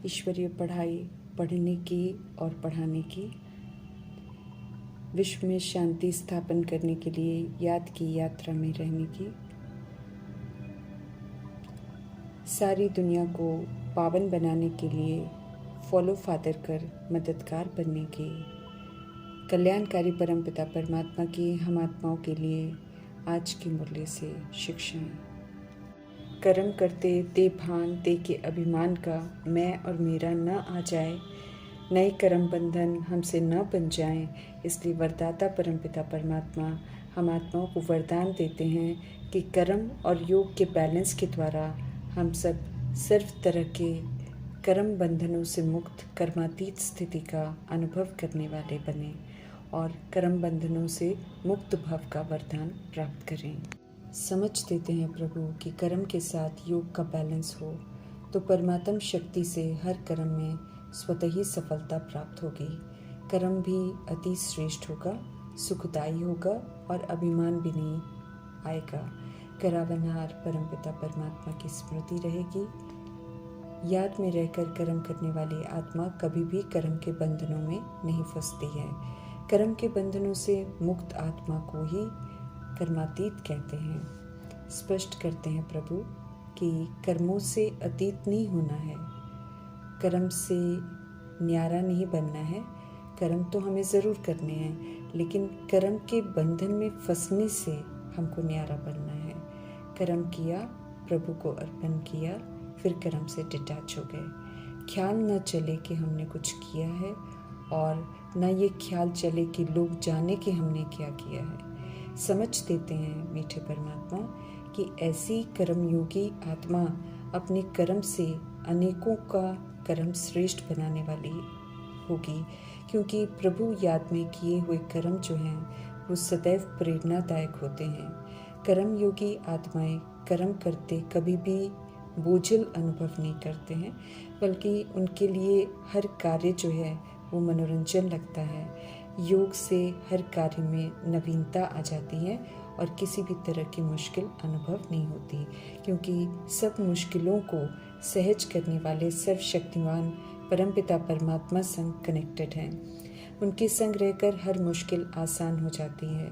ईश्वरीय पढ़ाई पढ़ने की और पढ़ाने की, विश्व में शांति स्थापन करने के लिए याद की यात्रा में रहने की, सारी दुनिया को पावन बनाने के लिए फॉलो फादर कर मददगार बनने की, कल्याणकारी परमपिता परमात्मा की हम आत्माओं के लिए आज की मुरली से शिक्षाएं। कर्म करते ते भान ते के अभिमान का मैं और मेरा न आ जाए, नए कर्म बंधन हमसे न बन जाएं। इसलिए वरदाता परमपिता परमात्मा हम आत्माओं को वरदान देते हैं कि कर्म और योग के बैलेंस के द्वारा हम सब सर्व तरह के कर्म बंधनों से मुक्त कर्मातीत स्थिति का अनुभव करने वाले बने और कर्म बंधनों से मुक्त भाव का वरदान प्राप्त करें। समझ देते हैं प्रभु कि कर्म के साथ योग का बैलेंस हो तो परमात्म शक्ति से हर कर्म में स्वतः ही सफलता प्राप्त होगी। कर्म भी अति श्रेष्ठ होगा, सुखदायी होगा और अभिमान भी नहीं आएगा। करावनहार परमपिता परमात्मा की स्मृति रहेगी। याद में रहकर कर्म करने वाली आत्मा कभी भी कर्म के बंधनों में नहीं फंसती है। कर्म के बंधनों से मुक्त आत्मा को ही कर्मातीत कहते हैं। स्पष्ट करते हैं प्रभु कि कर्मों से अतीत नहीं होना है, कर्म से न्यारा नहीं बनना है। कर्म तो हमें ज़रूर करने हैं, लेकिन कर्म के बंधन में फंसने से हमको न्यारा बनना है। कर्म किया, प्रभु को अर्पण किया, फिर कर्म से डिटैच हो गए। ख्याल न चले कि हमने कुछ किया है और न ये ख्याल चले कि लोग जाने कि हमने क्या किया है। समझ देते हैं मीठे परमात्मा कि ऐसी कर्मयोगी आत्मा अपने कर्म से अनेकों का कर्म श्रेष्ठ बनाने वाली होगी, क्योंकि प्रभु याद में किए हुए कर्म जो हैं वो सदैव प्रेरणादायक होते हैं। कर्मयोगी आत्माएं कर्म करते कभी भी बोझिल अनुभव नहीं करते हैं, बल्कि उनके लिए हर कार्य जो है वो मनोरंजन लगता है। योग से हर कार्य में नवीनता आ जाती है और किसी भी तरह की मुश्किल अनुभव नहीं होती, क्योंकि सब मुश्किलों को सहज करने वाले सर्वशक्तिमान परमपिता परमात्मा संग कनेक्टेड हैं। उनके संग रहकर हर मुश्किल आसान हो जाती है।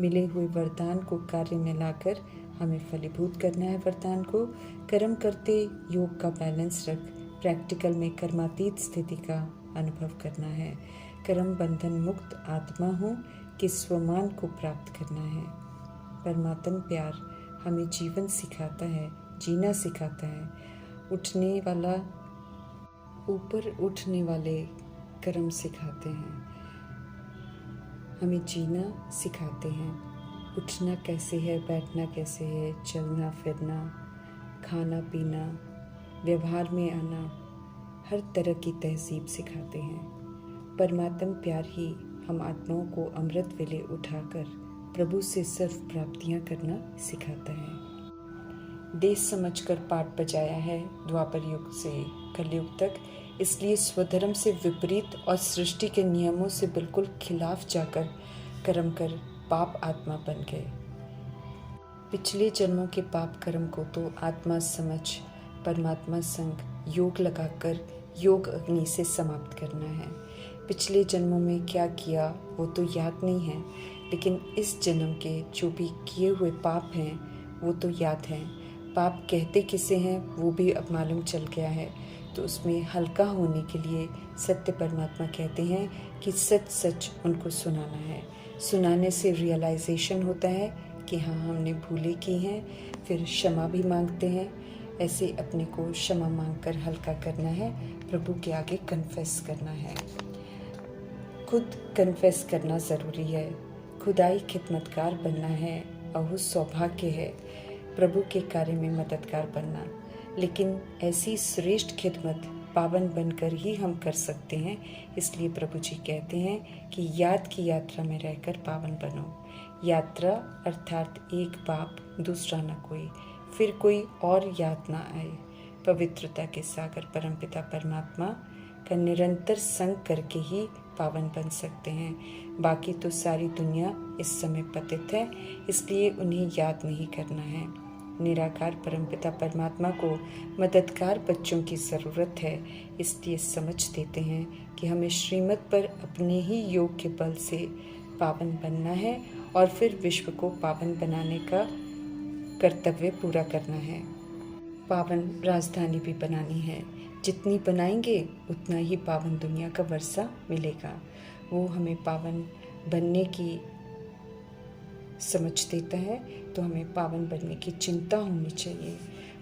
मिले हुए वरदान को कार्य में लाकर हमें फलीभूत करना है। वरदान को कर्म करते योग का बैलेंस रख प्रैक्टिकल में कर्मातीत स्थिति का अनुभव करना है। कर्म बंधन मुक्त आत्मा हो कि स्वमान को प्राप्त करना है। परमात्म प्यार हमें जीवन सिखाता है, जीना सिखाता है। ऊपर उठने वाले कर्म सिखाते हैं, हमें जीना सिखाते हैं। उठना कैसे है, बैठना कैसे है, चलना फिरना, खाना पीना, व्यवहार में आना, हर तरह की तहजीब सिखाते हैं। परमात्म प्यार ही हम आत्माओं को अमृत वेले उठाकर प्रभु से सर्व प्राप्तियां करना सिखाता है। देश समझकर पाठ बजाया है द्वापर युग से कलयुग तक, इसलिए स्वधर्म से विपरीत और सृष्टि के नियमों से बिल्कुल खिलाफ जाकर कर्म कर पाप आत्मा बन गए। पिछले जन्मों के पाप कर्म को तो आत्मा समझ परमात्मा संग योग लगाकर योग अग्नि से समाप्त करना है। पिछले जन्मों में क्या किया वो तो याद नहीं है, लेकिन इस जन्म के जो भी किए हुए पाप हैं वो तो याद हैं। पाप कहते किसे हैं वो भी अब मालूम चल गया है, तो उसमें हल्का होने के लिए सत्य परमात्मा कहते हैं कि सच सच उनको सुनाना है। सुनाने से रियलाइजेशन होता है कि हाँ हमने भूलें की हैं, फिर क्षमा भी मांगते हैं। ऐसे अपने को क्षमा मांगकर हल्का करना है, प्रभु के आगे कन्फेस करना है। खुद कन्फेस करना ज़रूरी है। खुदाई खिदमतगार बनना है, अहो सौभाग्य है प्रभु के कार्य में मददगार बनना। लेकिन ऐसी श्रेष्ठ खिदमत पावन बनकर ही हम कर सकते हैं। इसलिए प्रभु जी कहते हैं कि याद की यात्रा में रहकर पावन बनो। यात्रा अर्थात एक पाप दूसरा न कोई, फिर कोई और याद ना आए। पवित्रता के सागर परमपिता परमात्मा का निरंतर संग करके ही पावन बन सकते हैं। बाकी तो सारी दुनिया इस समय पतित है, इसलिए उन्हें याद नहीं करना है। निराकार परमपिता परमात्मा को मददगार बच्चों की ज़रूरत है, इसलिए समझ देते हैं कि हमें श्रीमत पर अपने ही योग के बल से पावन बनना है और फिर विश्व को पावन बनाने का कर्तव्य पूरा करना है। पावन राजधानी भी बनानी है। जितनी बनाएंगे उतना ही पावन दुनिया का वर्षा मिलेगा। वो हमें पावन बनने की समझ देता है, तो हमें पावन बनने की चिंता होनी चाहिए।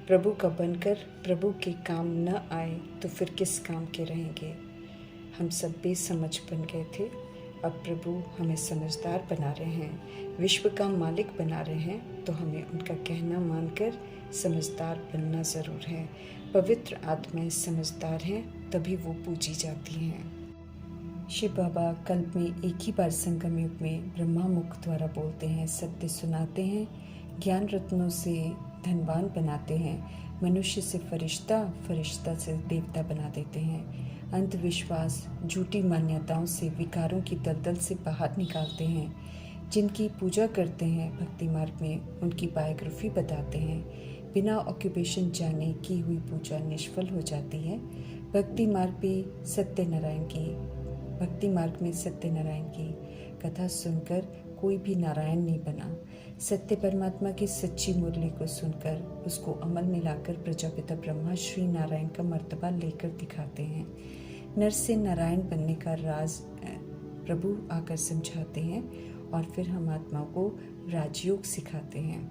प्रभु का बनकर प्रभु के काम न आए तो फिर किस काम के रहेंगे। हम सब बेसमझ बन गए थे, अब प्रभु हमें समझदार बना रहे हैं, विश्व का मालिक बना रहे हैं, तो हमें उनका कहना मानकर समझदार बनना ज़रूर है। पवित्र आत्माएं समझदार हैं, तभी वो पूजी जाती हैं। शिव बाबा कल्प में एक ही बार संगम युग में ब्रह्मा मुख द्वारा बोलते हैं, सत्य सुनाते हैं, ज्ञान रत्नों से धनवान बनाते हैं, मनुष्य से फरिश्ता, फरिश्ता से देवता बना देते हैं, अंधविश्वास झूठी मान्यताओं से विकारों की दलदल से बाहर निकालते हैं, जिनकी पूजा करते हैं भक्ति मार्ग में उनकी बायोग्राफी बताते हैं, बिना ऑक्यूपेशन जाने की हुई पूजा निष्फल हो जाती है। भक्ति मार्ग में सत्यनारायण की कथा सुनकर कोई भी नारायण नहीं बना। सत्य परमात्मा की सच्ची मुरली को सुनकर उसको अमल में लाकर प्रजापिता ब्रह्मा श्री नारायण का मर्तबा लेकर दिखाते हैं। नर से नारायण बनने का राज प्रभु आकर समझाते हैं और फिर हम आत्माओं को राजयोग सिखाते हैं।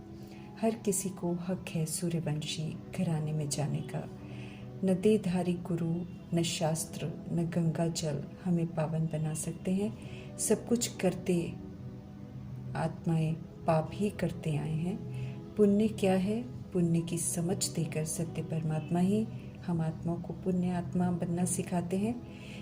हर किसी को हक है सूर्यवंशी घराने में जाने का। न देहधारी गुरु, न शास्त्र, न गंगा जल हमें पावन बना सकते हैं। सब कुछ करते आत्माएं पाप ही करते आए हैं। पुण्य क्या है? पुण्य की समझ देकर सत्य परमात्मा ही हम आत्माओं को पुण्य आत्मा बनना सिखाते हैं।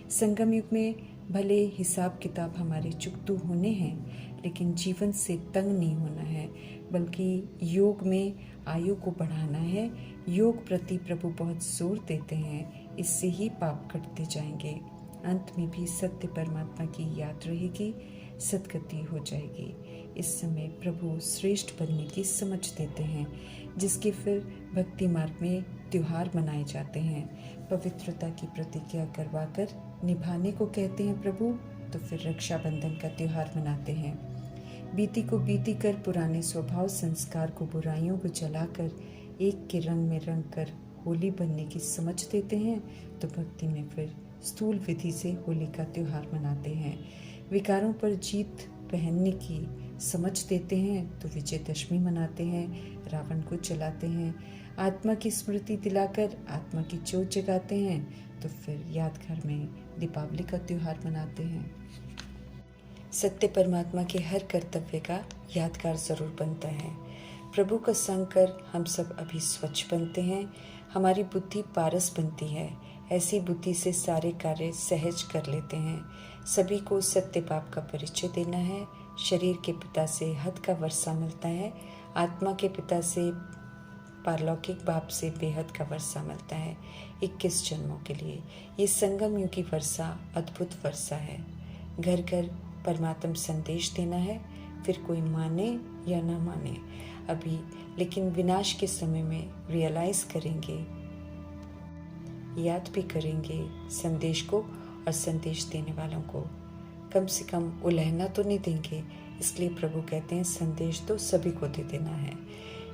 संगम युग में भले हिसाब किताब हमारे चुकतू होने हैं, लेकिन जीवन से तंग नहीं होना है, बल्कि योग में आयु को बढ़ाना है। योग प्रति प्रभु बहुत जोर देते हैं, इससे ही पाप कटते जाएंगे। अंत में भी सत्य परमात्मा की याद रहेगी, सदगति हो जाएगी। इस समय प्रभु श्रेष्ठ बनने की समझ देते हैं, जिसके फिर भक्ति मार्ग में त्योहार मनाए जाते हैं। पवित्रता की प्रतिज्ञा करवाकर निभाने को कहते हैं प्रभु, तो फिर रक्षाबंधन का त्योहार मनाते हैं। बीती को बीती कर पुराने स्वभाव संस्कार को बुराइयों को जलाकर एक के रंग में रंग कर होली बनने की समझ देते हैं, तो भक्ति में फिर स्थूल विधि से होली का त्योहार मनाते हैं। विकारों पर जीत पहनने की समझ देते हैं, तो विजयदशमी मनाते हैं, रावण को जलाते हैं। आत्मा की स्मृति दिलाकर आत्मा की जोत जगाते हैं, तो फिर यादगार में दीपावली का त्योहार मनाते हैं। सत्य परमात्मा के हर कर्तव्य का यादगार जरूर बनता है। प्रभु का संग कर हम सब अभी स्वच्छ बनते हैं, हमारी बुद्धि पारस बनती है। ऐसी बुद्धि से सारे कार्य सहज कर लेते हैं। सभी को सत्य बाप का परिचय देना है। शरीर के पिता से हद का वर्षा मिलता है, आत्मा के पिता से पारलौकिक बाप से बेहद का वर्षा मिलता है 21 जन्मों के लिए। ये संगम युग की वर्षा अद्भुत वर्षा है। घर घर परमात्म संदेश देना है, फिर कोई माने या ना माने अभी, लेकिन विनाश के समय में रियलाइज करेंगे, याद भी करेंगे संदेश को और संदेश देने वालों को। कम से कम उलहना तो नहीं देंगे, इसलिए प्रभु कहते हैं संदेश तो सभी को दे देना है।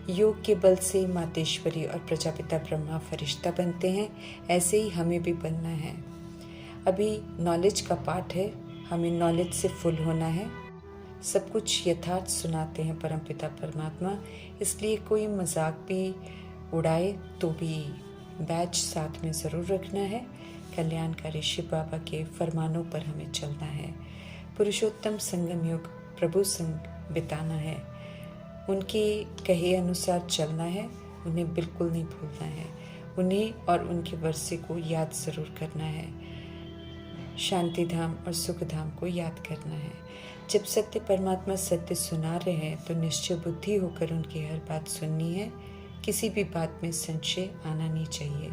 योग के बल से मातेश्वरी और प्रजापिता ब्रह्मा फरिश्ता बनते हैं, ऐसे ही हमें भी बनना है। अभी नॉलेज का पाठ है, हमें नॉलेज से फुल होना है। सब कुछ यथार्थ सुनाते हैं परमपिता परमात्मा, इसलिए कोई मजाक भी उड़ाए तो भी बैच साथ में ज़रूर रखना है। कल्याणकारी शिव बाबा के फरमानों पर हमें चलना है। पुरुषोत्तम संगम युग प्रभु संग बिताना है, उनके कहे अनुसार चलना है, उन्हें बिल्कुल नहीं भूलना है। उन्हें और उनके वर्षे को याद ज़रूर करना है। शांति धाम और सुख धाम को याद करना है। जब सत्य परमात्मा सत्य सुना रहे हैं तो निश्चय बुद्धि होकर उनकी हर बात सुननी है। किसी भी बात में संशय आना नहीं चाहिए।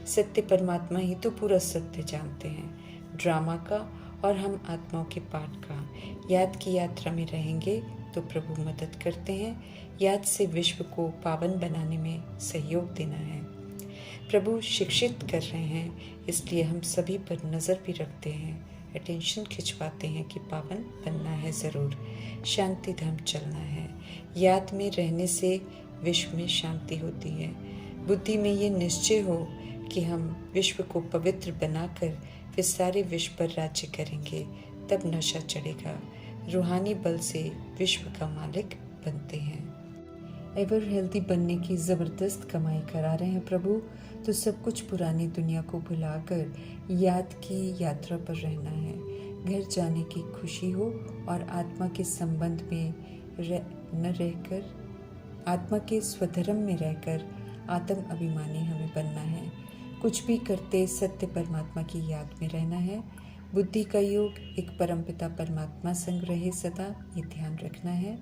सत्य परमात्मा ही तो पूरा सत्य जानते हैं। ड्रामा का और हम आत्माओं के पाठ का याद की यात्रा में रहेंगे तो प्रभु मदद करते हैं। याद से विश्व को पावन बनाने में सहयोग देना है। प्रभु शिक्षित कर रहे हैं, इसलिए हम सभी पर नज़र भी रखते हैं, अटेंशन खिंचवाते हैं कि पावन बनना है ज़रूर, शांति धाम चलना है। याद में रहने से विश्व में शांति होती है। बुद्धि में ये निश्चय हो कि हम विश्व को पवित्र बनाकर फिर सारे विश्व पर राज्य करेंगे, तब नशा चढ़ेगा। रूहानी बल से विश्व का मालिक बनते हैं। एवर हेल्दी बनने की ज़बरदस्त कमाई करा रहे हैं प्रभु, तो सब कुछ पुरानी दुनिया को भुलाकर याद की यात्रा पर रहना है। घर जाने की खुशी हो और आत्मा के संबंध में न रहकर, आत्मा के स्वधर्म में रहकर आत्म अभिमानी हमें बनना है। कुछ भी करते सत्य परमात्मा की याद में रहना है। बुद्धि का योग एक परमपिता परमात्मा संग रहे सदा, ये ध्यान रखना है।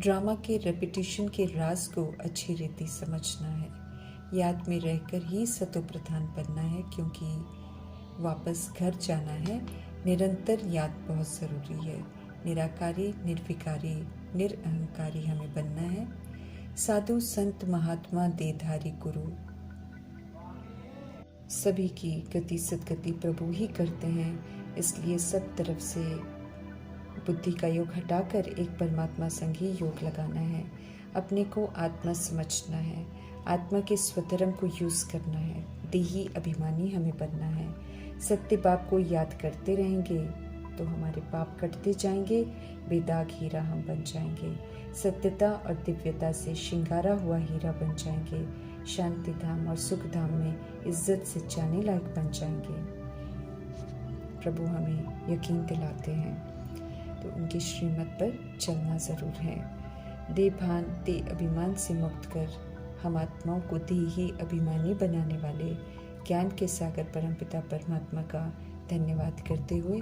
ड्रामा के रेपिटेशन के राज को अच्छी रीति समझना है। याद में रहकर ही सतो प्रधान बनना है, क्योंकि वापस घर जाना है। निरंतर याद बहुत ज़रूरी है। निराकारी, निर्विकारी, निरअहंकारी हमें बनना है। साधु संत महात्मा देधारी गुरु सभी की गति सदगति प्रभु ही करते हैं, इसलिए सब तरफ से बुद्धि का योग हटाकर एक परमात्मा संग ही योग लगाना है। अपने को आत्मा समझना है, आत्मा के स्वधर्म को यूज़ करना है। देही अभिमानी हमें बनना है। सत्य बाप को याद करते रहेंगे तो हमारे पाप कटते जाएंगे, बेदाग हीरा हम बन जाएंगे। सत्यता और दिव्यता से श्रृंगारा हुआ हीरा बन जाएंगे। शांति धाम और सुख धाम में इज्जत से जाने लायक बन जाएंगे। प्रभु हमें यकीन दिलाते हैं, तो उनकी श्रीमत पर चलना ज़रूर है। देभान दे अभिमान से मुक्त कर हम आत्माओं को देही अभिमानी बनाने वाले ज्ञान के सागर परमपिता परमात्मा का धन्यवाद करते हुए